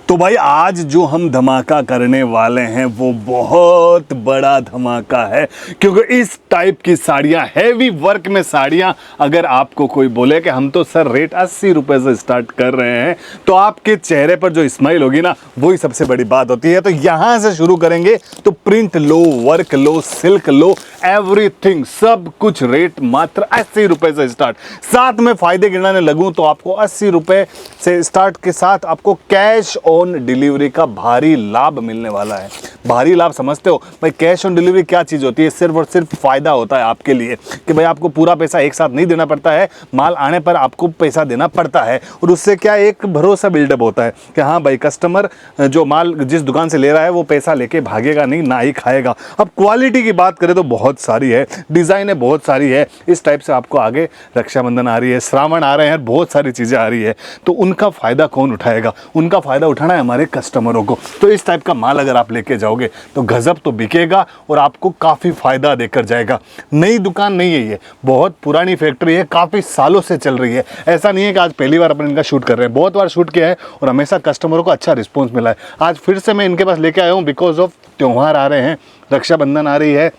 तो भाई आज जो हम धमाका करने वाले हैं वो बहुत बड़ा धमाका है, क्योंकि इस टाइप की साड़ियाँ, हैवी वर्क में साड़ियाँ, अगर आपको कोई बोले कि हम तो सर रेट 80 रुपए से स्टार्ट कर रहे हैं, तो आपके चेहरे पर जो स्माइल होगी ना, वही सबसे बड़ी बात होती है। तो यहाँ से शुरू करेंगे तो प्रिंट लो, वर्क लो, सिल्क लो, एवरीथिंग, सब कुछ रेट मात्र 80 रुपए से स्टार्ट। साथ में फायदे गिनाने लगूं तो आपको 80 रुपए से स्टार्ट के साथ आपको कैश ऑन डिलीवरी का भारी लाभ मिलने वाला है। भारी लाभ समझते हो भाई? कैश ऑन डिलीवरी क्या चीज़ होती है? सिर्फ और सिर्फ फायदा होता है आपके लिए कि भाई आपको पूरा पैसा एक साथ नहीं देना पड़ता है, माल आने पर आपको पैसा देना पड़ता है, और उससे क्या एक भरोसा बिल्डअप होता है कि हाँ भाई कस्टमर जो माल जिस दुकान से ले रहा है वो पैसा लेके भागेगा नहीं, ना ही खाएगा। अब क्वालिटी की बात करें तो बहुत सारी है, डिज़ाइनें बहुत सारी है। इस टाइप से आपको आगे रक्षाबंधन आ रही है, श्रावण आ रहे हैं, बहुत सारी चीज़ें आ रही है, तो उनका फ़ायदा कौन उठाएगा? उनका फ़ायदा उठाना है हमारे कस्टमरों को। तो इस टाइप का माल अगर आप लेके जाओगे तो गजब तो बिकेगा और आपको काफ़ी फ़ायदा देकर जाएगा। नई दुकान नहीं है ये, बहुत पुरानी फैक्ट्री है, काफ़ी सालों से चल रही है। ऐसा नहीं है कि आज पहली बार अपन इनका शूट कर रहे हैं, बहुत बार शूट किया है और हमेशा कस्टमरों को अच्छा रिस्पॉन्स मिला है। आज फिर से मैं इनके पास लेके आया हूँ बिकॉज ऑफ त्यौहार आ रहे हैं, रक्षाबंधन आ रही है,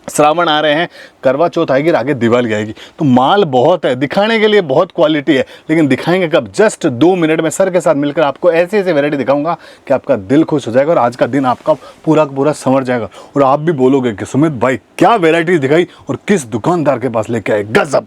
श्रावण आ रहे हैं, करवा चौथ आएगी, आगे दिवाली आएगी, तो माल बहुत है, दिखाने के लिए बहुत क्वालिटी है। लेकिन दिखाएंगे कब? जस्ट 2 मिनट में सर के साथ मिलकर आपको ऐसे ऐसे वैरायटी दिखाऊंगा कि आपका दिल खुश हो जाएगा और आज का दिन आपका पूरा का पूरा संवर जाएगा और आप भी बोलोगे कि सुमित भाई क्या वैरायटी दिखाई और किस दुकानदार के पास लेके आए, गजब।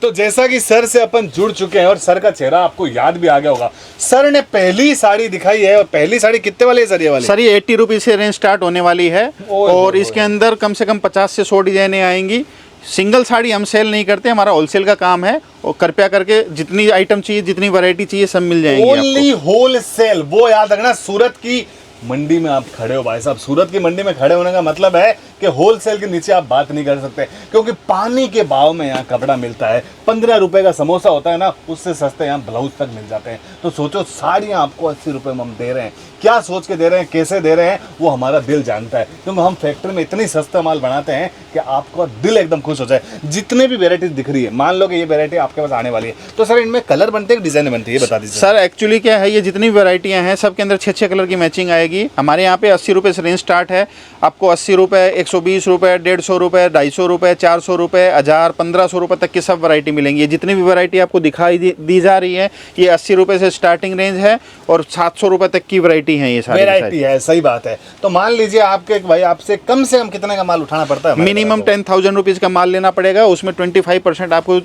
तो जैसा कि सर से अपन जुड़ चुके हैं और सर का चेहरा आपको याद भी आ गया होगा, सर ने पहली साड़ी दिखाई है। और पहली साड़ी कितने वाली है सर? ये वाली सर ये 80 रुपीज़ से रेंज स्टार्ट होने वाली है और इसके अंदर कम से कम 50 से 100 डिजाइनें आएंगी। सिंगल साड़ी हम सेल नहीं करते, हमारा होलसेल का काम है और कृपया करके जितनी आइटम चाहिए, जितनी वैरायटी चाहिए, सब मिल जाएंगी। ओनली होलसेल, वो याद रखना। सूरत की मंडी में आप खड़े हो भाई साहब, सूरत की मंडी में खड़े होने का मतलब है कि होलसेल के नीचे आप बात नहीं कर सकते, क्योंकि पानी के भाव में यहाँ कपड़ा मिलता है। 15 रुपए का समोसा होता है ना, उससे सस्ते यहाँ ब्लाउज तक मिल जाते हैं। तो सोचो साड़ियाँ आपको 80 रुपए में हम दे रहे हैं, क्या सोच के दे रहे हैं, कैसे दे रहे हैं, वो हमारा दिल जानता है, क्योंकि हम फैक्ट्री में इतनी सस्ता माल बनाते हैं कि आपका दिल एकदम खुश हो जाए। जितने भी वेराइटीज दिख रही है, मान लो कि ये वेरायटी आपके पास आने वाली है, तो सर इनमें कलर बनते हैं, डिजाइन बनती है, बता दीजिए सर। एक्चुअली क्या है, ये जितनी वैरायटियां हैं सबके अंदर 6 कलर की मैचिंग आएगी। हमारे यहाँ पे 80 रुपये से रेंज स्टार्ट है। आपको 80 रुपये, 120 रुपये, 150 रुपये, 250 रुपये, 400 रुपये, 1000, 1500 रुपये तक की सब वैरायटी मिलेंगी। ये जितनी भी वैरायटी आपको दिखाई दी जा रही है, ये 80 रुपये से स्टार्टिंग रेंज है और 700 रुपये तक की वैरायटी है। ये सारी वैरायटी है, सही बात है। तो मान लीजिए आपके भाई आपसे कम से कम कितने का माल उठाना पड़ता है? मिनिमम 10,000 रुपीज़ का माल लेना पड़ेगा, उसमें 25% आपको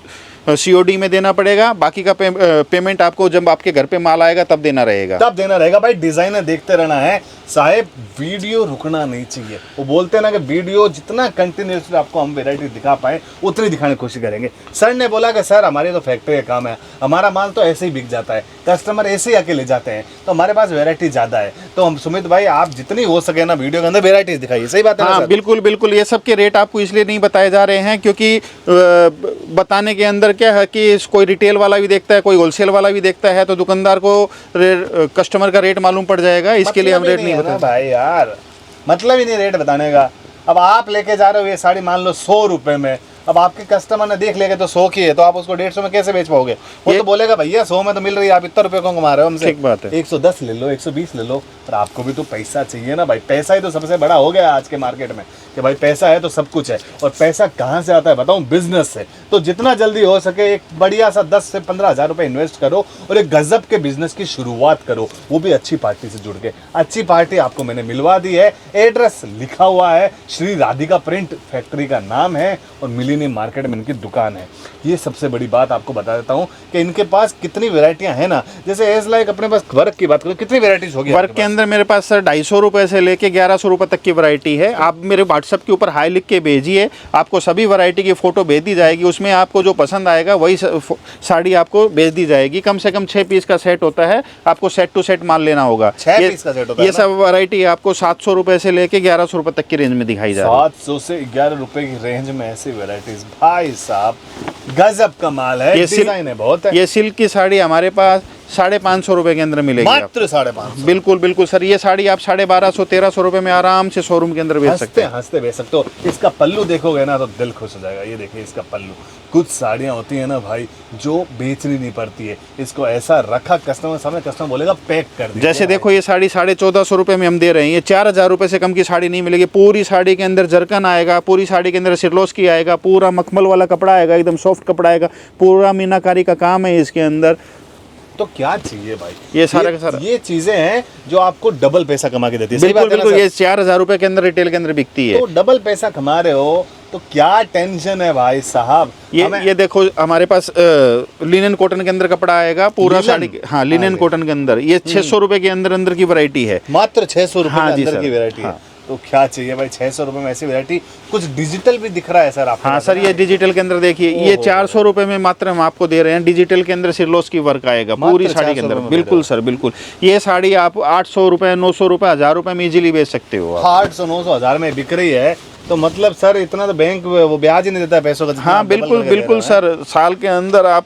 COD में देना पड़ेगा। बाकी का पेमेंट आपको जब आपके घर पे माल आएगा तब देना रहेगा। तब देना रहेगा। भाई डिजाइनर देखते रहना है साहेब, वीडियो रुकना नहीं चाहिए। वो बोलते हैं ना कि वीडियो जितना कंटिन्यूसली आपको हम वैरायटी दिखा पाए उतनी दिखाने की कोशिश करेंगे। सर ने बोला कि सर हमारी तो फैक्ट्री का काम है, हमारा माल तो ऐसे ही बिक जाता है, कस्टमर ऐसे ही आके ले जाते हैं, तो हमारे पास वैरायटी ज़्यादा है। तो हम सुमित भाई आप जितनी हो सके ना वीडियो के अंदर वैरायटीज दिखाइए। सही बात है? हाँ बिल्कुल बिल्कुल। ये सब के रेट आपको इसलिए नहीं बताए जा रहे हैं क्योंकि बताने के अंदर क्या है कि कोई रिटेल वाला भी देखता है, कोई होलसेल वाला भी देखता है, तो दुकानदार को कस्टमर का रेट मालूम पड़ जाएगा। इसके लिए हम रेट नहीं बताते भाई यार, मतलब ही नहीं रेट बताने का। अब आप लेके जा रहे हो ये साड़ी मान लो 100 रुपए में, अब आपके कस्टमर ने देख लेगा तो 100 की है, तो आप उसको 150 में कैसे बेच पाओगे? वो तो बोलेगा भैया 100 में तो मिल रही है, आप इतना रुपए को कमा रहे हो हमसे। ठीक बात है। 110 ले लो, 120 ले लो, पर आपको भी तो पैसा चाहिए ना भाई। पैसा ही तो सबसे बड़ा हो गया आज के मार्केट में कि भाई पैसा है तो सब कुछ है। और पैसा कहाँ से आता है बताऊँ? बिजनेस से। तो जितना जल्दी हो सके एक बढ़िया सा 10 से 15 हज़ार रुपये इन्वेस्ट करो और एक गजब के बिजनेस की शुरुआत करो, वो भी अच्छी पार्टी से जुड़ के। अच्छी पार्टी आपको मैंने मिलवा दी है, एड्रेस लिखा हुआ है, श्री राधिका प्रिंट फैक्ट्री का नाम है और मिलीनियम मार्केट में इनकी दुकान है। ये सबसे बड़ी बात आपको बता देता हूँ कि इनके पास कितनी वैरायटियां हैं ना। जैसे एज लाइक अपने पास वर्क की बात करो, कितनी वैरायटीज होगी वर्क के अंदर? मेरे पास सर 250 रुपये से लेके 1100 रुपये तक की वैरायटी है। आप मेरे व्हाट्सएप के ऊपर हाई लिख के भेजिए, आपको सभी वैरायटी की फ़ोटो भेज दी जाएगी। उसमें आपको जो पसंद आएगा वही साड़ी आपको भेज दी जाएगी। कम से कम 6 पीस का सेट होता है, आपको सेट टू सेट माल लेना होगा। 6 पीस का सेट होता है। ये सब वैरायटी आपको 700 रुपये से लेके 1100 रुपये तक की रेंज में दिखाई जा रही है। 700 से 11 रुपए की रेंज में ऐसी वैरायटीज, भाई साहब गजब का माल है। डिजाइन है बहुत है। ये सिल्क की साड़ी हमारे पास 550 रुपए के अंदर मिलेगी आपको। मात्र 550। बिल्कुल बिल्कुल सर, ये साड़ी आप 1250-1300 रुपए में आराम से शोरूम के अंदर बेच सकते हैं। हंसते बेच सकते हो। इसका पल्लू देखोगे ना तो दिल खुश हो जाएगा। ये देखिए इसका पल्लू। कुछ साड़ियाँ होती है ना भाई जो बेचनी नहीं पड़ती है, इसको ऐसा रखा कस्टमर सामने, कस्टमर बोलेगा पैक कर दीजिए। जैसे देखो ये साड़ी 1450 रुपए में हम दे रहे हैं, ये 4000 रुपए से कम की साड़ी नहीं मिलेगी। पूरी साड़ी के अंदर जरकन आएगा, पूरी साड़ी के अंदर सिरलोस्की आएगा, पूरा मखमल वाला कपड़ा आएगा, एकदम सॉफ्ट कपड़ा आएगा, पूरा मीनाकारी का काम है इसके अंदर। तो क्या चाहिए भाई, ये सारा का सारा ये चीजें हैं जो आपको डबल पैसा कमा के देती है। सही बिल्कुल बात है ना बिल्कुल, सर? ये 4000 रुपए के अंदर रिटेल के अंदर बिकती है। तो डबल पैसा कमा रहे हो तो क्या टेंशन है भाई साहब। ये देखो हमारे पास लिनन कॉटन के अंदर कपड़ा आएगा पूरा लिनन? साड़ी हाँ लिनन कॉटन के अंदर, ये 600 रुपए के अंदर अंदर की वैरायटी है। मात्र 600 रुपए हाँ के जी अंदर सर, की वैरायटी है। हाँ। तो क्या चाहिए भाई 600 रुपए में ऐसी वैरायटी। कुछ डिजिटल भी दिख रहा है सर आपको। हाँ सर, ये डिजिटल के अंदर देखिए, ये 400 रुपए में मात्र हम आपको दे रहे हैं। डिजिटल के अंदर सिरलोस की वर्क आएगा पूरी साड़ी के 400 अंदर। रुपए में दे बिल्कुल सर बिल्कुल, ये साड़ी आप 800 रुपए 900 रुपए 1000 रुपए में इजीली बेच सकते हो आप। 800 900 1000 में बिक रही है तो मतलब सर इतना तो बैंक वो ब्याज ही नहीं देता है पैसों का जितना हाँ आप डबल बिल्कुल करके दे बिल्कुल रहे हैं। सर, साल के अंदर आप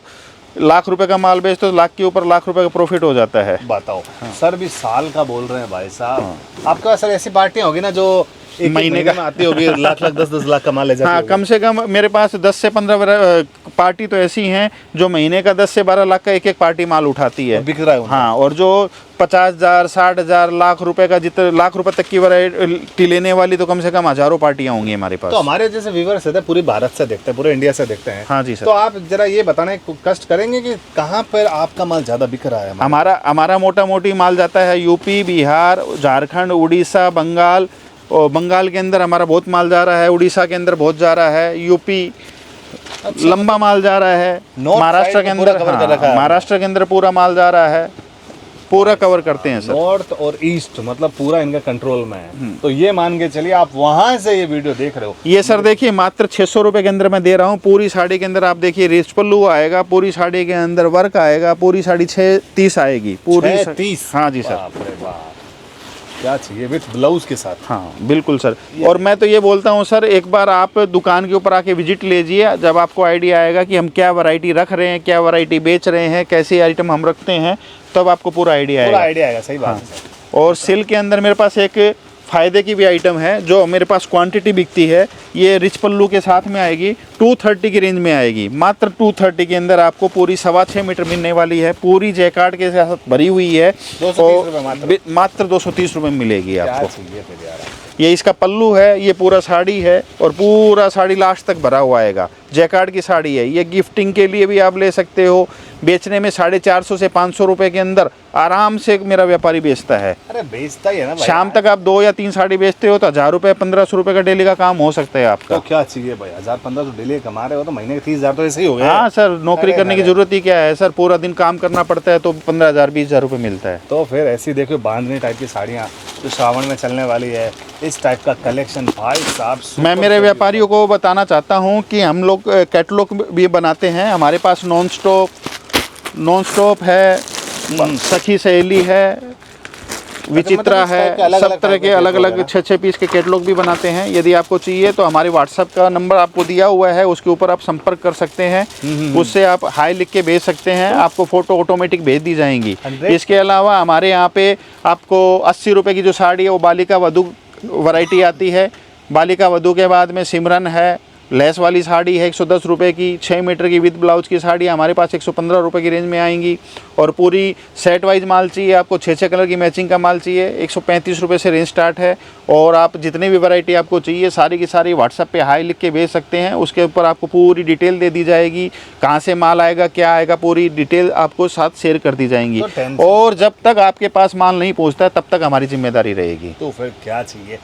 लाख रुपए का माल बेचते हो तो लाख के ऊपर लाख रुपए का प्रॉफिट हो जाता है। बताओ सर भी साल का बोल रहे हैं भाई साहब। आपके पास सर ऐसी पार्टियां होगी ना जो एक महीने का में आती होगी, लाख लाख 10 लाख का माल ले जाती हाँ, होगी। कम से कम मेरे पास 10 से 15 पार्टी तो ऐसी हैं जो महीने का 10 से 12 लाख का एक एक पार्टी माल उठाती है। और बिक रहा है उनका। हाँ, और जो 50,000 60,000 लाख रुपए का जितने लाख रुपए तक की वैरायटी लेने वाली तो कम से कम हजारों पार्टियां होंगी हमारे पास। तो हमारे जैसे व्यूअर्स है पूरे भारत से देखते हैं, पूरे इंडिया से देखते हैं। हाँ जी सर। तो आप जरा ये बताना कष्ट करेंगे कि कहाँ पर आपका माल ज्यादा बिक रहा है। हमारा मोटा मोटी माल जाता है यूपी, बिहार, झारखंड, उड़ीसा, बंगाल। और बंगाल के अंदर हमारा बहुत माल जा रहा है, उड़ीसा के अंदर बहुत जा रहा है, यूपी लंबा माल जा रहा है, नॉर्थ महाराष्ट्र साइड के को पूरा अंदर कवर कर रखा है। महाराष्ट्र के अंदर पूरा माल जा रहा है, पूरा कवर करते हैं सर। नॉर्थ और ईस्ट मतलब पूरा इनका कंट्रोल में है। तो ये मान के चलिए आप वहां से ये वीडियो देख रहे हो। ये सर देखिए मात्र 600 रुपए के अंदर मैं दे रहा हूँ। पूरी साड़ी के अंदर आप देखिए रिच पल्लू आएगा, पूरी साड़ी के अंदर वर्क आएगा, पूरी साड़ी 630 आएगी पूरी 630। हाँ जी सर। बाप रे बाप, क्या चाहिए विथ ब्लाउज के साथ। हाँ बिल्कुल सर। और मैं तो ये बोलता हूँ सर, एक बार आप दुकान के ऊपर आके विजिट लीजिए, जब आपको आइडिया आएगा कि हम क्या वैरायटी रख रहे हैं, क्या वैरायटी बेच रहे हैं, कैसे आइटम हम रखते हैं, तब आपको पूरा आइडिया पूरा आएगा। आइडिया आएगा। सही बात है सर। और सिल्क के अंदर मेरे पास एक फ़ायदे की भी आइटम है जो मेरे पास क्वांटिटी बिकती है। ये रिच पल्लू के साथ में आएगी, 230 की रेंज में आएगी। मात्र 230 के अंदर आपको पूरी 6.25 मीटर मिलने वाली है, पूरी जैकार्ड के साथ भरी हुई है। 230 रुपये मात्र 230 रुपये में मिलेगी क्या आपको। चाहिए फिर यार। ये इसका पल्लू है, ये पूरा साड़ी है और पूरा साड़ी लास्ट तक भरा हुआ आएगा। जैकार्ड की साड़ी है, ये गिफ्टिंग के लिए भी आप ले सकते हो। बेचने में 450 से 500 रुपए के अंदर आराम से मेरा व्यापारी बेचता है। अरे बेचता ही है ना भाई। शाम तक आप 2 या 3 साड़ी बेचते हो तो 1000 रुपये 1500 रुपये का डेली का काम हो सकता है आपका। तो क्या चाहिए भाई, 1000-1500 डेली कमा रहे हो तो महीने के 30,000 तो ऐसे ही हो गए। हाँ सर, नौकरी अरे करने की अरे। जरूरत ही क्या है सर, पूरा दिन काम करना पड़ता है तो 15,000 20,000 रुपये मिलता है। तो फिर ऐसी देखो बांधनी टाइप की साड़ियाँ जो श्रावण में चलने वाली है, इस टाइप का कलेक्शन भाई साहब। मैं मेरे व्यापारियों को बताना चाहता हूँ कि हम लोग कैटलॉग भी बनाते हैं। हमारे पास नॉन स्टॉप है, सखी सहेली है, विचित्रा इस टाइप के है, अलग-अलग सब तरह टाइप के के अलग कैटलॉग अलग है। 6-6 पीस के कैटलॉग भी बनाते हैं। यदि आपको चाहिए तो हमारे व्हाट्सएप का नंबर आपको दिया हुआ है, उसके ऊपर आप संपर्क कर सकते हैं। उससे आप हाई लिख के भेज सकते हैं, आपको फ़ोटो ऑटोमेटिक भेज दी जाएंगी। 100? इसके अलावा हमारे यहाँ पे आपको 80 रुपये की जो साड़ी है वो बालिका वधू वैरायटी आती है। बालिका वधू के बाद में सिमरन है, लेस वाली साड़ी है 110 रुपये की, 6 मीटर की विद ब्लाउज की साड़ी हमारे पास 115 रुपये की रेंज में आएंगी। और पूरी सेट वाइज माल चाहिए आपको, 6-6 कलर की मैचिंग का माल चाहिए, 135 रुपये से रेंज स्टार्ट है। और आप जितनी भी वैरायटी आपको चाहिए सारी की सारी व्हाट्सएप पे हाई लिख के भेज सकते हैं। उसके ऊपर आपको पूरी डिटेल दे दी जाएगी, कहाँ से माल आएगा, क्या आएगा, पूरी डिटेल आपको साथ शेयर कर दी जाएंगी। तो टेंशन- और जब तक आपके पास माल नहीं पहुँचता तब तक हमारी जिम्मेदारी रहेगी। तो फिर क्या चाहिए,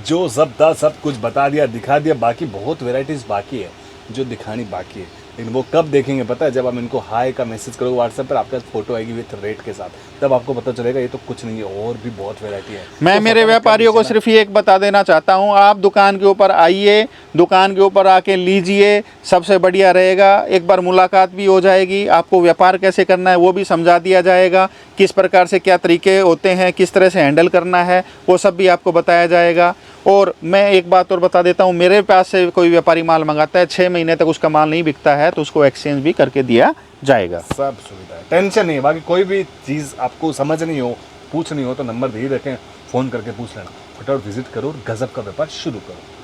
जो सब था सब कुछ बता दिया, दिखा दिया। बाकी बहुत वेराइटीज बाकी है जो दिखानी बाकी है, लेकिन वो कब देखेंगे पता है, जब आप इनको हाई का मैसेज करोगे व्हाट्सएप पर, आपके पास फोटो आएगी विथ रेट के साथ, तब आपको पता चलेगा ये तो कुछ नहीं है, और भी बहुत वेराइटी है। मैं तो मेरे फटाफट व्यापारियों को कर दीजिए सिर्फ ये एक बता देना चाहता हूँ, आप दुकान के ऊपर आइए, दुकान के ऊपर आके लीजिए, सबसे बढ़िया रहेगा। एक बार मुलाकात भी हो जाएगी, आपको व्यापार कैसे करना है वो भी समझा दिया जाएगा, किस प्रकार से क्या तरीके होते हैं, किस तरह से हैंडल करना है वो सब भी आपको बताया जाएगा। और मैं एक बात और बता देता हूँ, मेरे पास से कोई व्यापारी माल मंगाता है 6 महीने तक उसका माल नहीं बिकता है तो उसको एक्सचेंज भी करके दिया जाएगा। सब सुविधा है, टेंशन नहीं है। बाकी कोई भी चीज़ आपको समझ नहीं हो, पूछनी हो तो नंबर दे ही रखें, फ़ोन करके पूछ लेना। फटाफट विजिट करो और गजब का व्यापार शुरू करो।